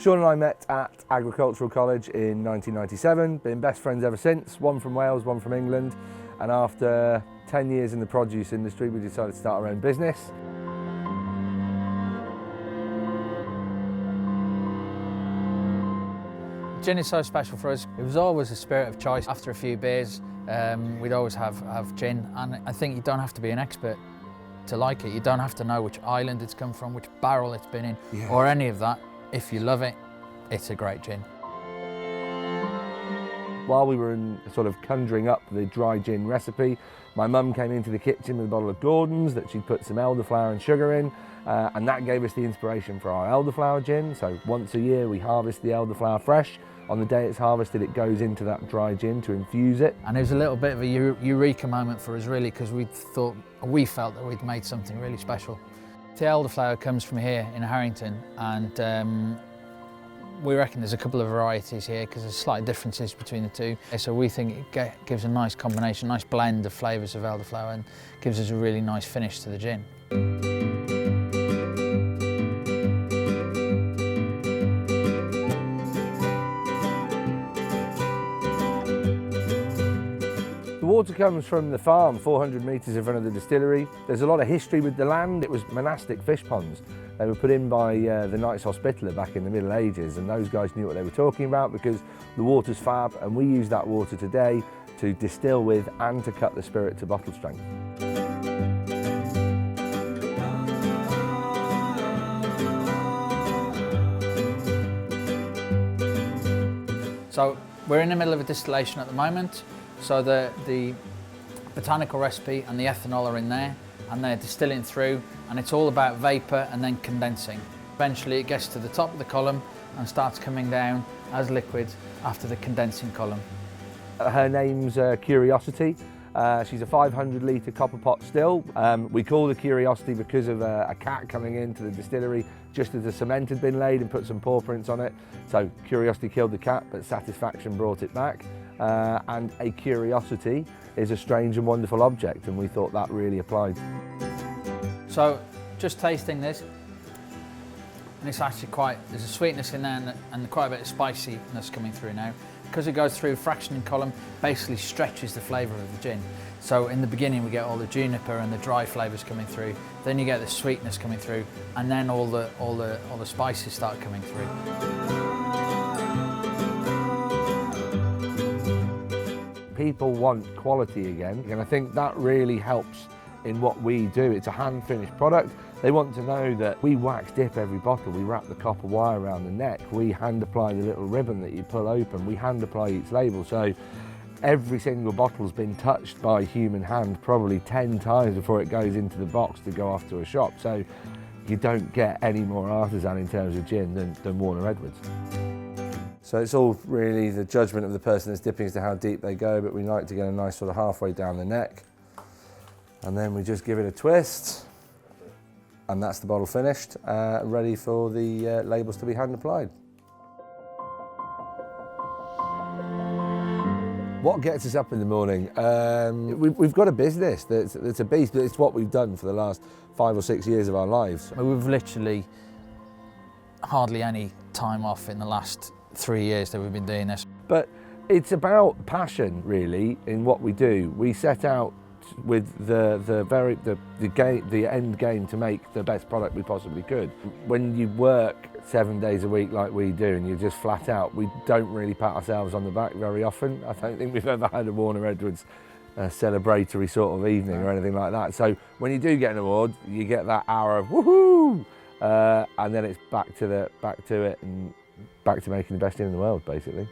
Sean and I met at Agricultural College in 1997, been best friends ever since, one from Wales, one from England, and after 10 years in the produce industry we decided to start our own business. Gin is so special for us. It was always a spirit of choice. After a few beers, we'd always have gin, and I think you don't have to be an expert to like it. You don't have to know which island it's come from, which barrel it's been in, or any of that. If you love it, it's a great gin. While we were sort of conjuring up the dry gin recipe, my mum came into the kitchen with a bottle of Gordon's that she'd put some elderflower and sugar in, and that gave us the inspiration for our elderflower gin. So once a year we harvest the elderflower fresh. On the day it's harvested, it goes into that dry gin to infuse it. And it was a little bit of a eureka moment for us, really, because we felt that we'd made something really special. The elderflower comes from here in Harrington, and we reckon there's a couple of varieties here because there's slight differences between the two. So we think it gives a nice combination, nice blend of flavours of elderflower, and gives us a really nice finish to the gin. The water comes from the farm, 400 metres in front of the distillery. There's a lot of history with the land. It was monastic fish ponds. They were put in by the Knights Hospitaller back in the Middle Ages, and those guys knew what they were talking about because the water's fab, and we use that water today to distill with and to cut the spirit to bottle strength. So we're in the middle of a distillation at the moment. So the botanical recipe and the ethanol are in there, and they're distilling through, and it's all about vapour and then condensing. Eventually it gets to the top of the column and starts coming down as liquid after the condensing column. Her name's Curiosity. She's a 500 litre copper pot still. We call her Curiosity because of a cat coming into the distillery just as the cement had been laid and put some paw prints on it. So Curiosity killed the cat, but Satisfaction brought it back. And a curiosity is a strange and wonderful object, and we thought that really applied. So just tasting this, and it's actually there's a sweetness in there and quite a bit of spiciness coming through now. Because it goes through fractioning column, basically stretches the flavour of the gin. So in the beginning we get all the juniper and the dry flavours coming through, then you get the sweetness coming through, and then all the spices start coming through. People want quality again, and I think that really helps in what we do. It's a hand-finished product. They want to know that we wax dip every bottle, we wrap the copper wire around the neck, we hand apply the little ribbon that you pull open, we hand apply each label. So every single bottle's been touched by human hand probably 10 times before it goes into the box to go off to a shop. So you don't get any more artisan in terms of gin than Warner Edwards. So it's all really the judgment of the person that's dipping as to how deep they go, but we like to get a nice sort of halfway down the neck. And then we just give it a twist, and that's the bottle finished, ready for the labels to be hand applied. What gets us up in the morning? We've got a business that's a beast, but it's what we've done for the last 5 or 6 years of our lives. We've literally hardly any time off in the last 3 years that we've been doing this. But it's about passion, really, in what we do. We set out with the end game to make the best product we possibly could. When you work 7 days a week like we do and you're just flat out, we don't really pat ourselves on the back very often. I don't think we've ever had a Warner Edwards celebratory sort of evening or anything like that. So when you do get an award, you get that hour of woohoo, and then it's back to it and back to making the best gin in the world, basically.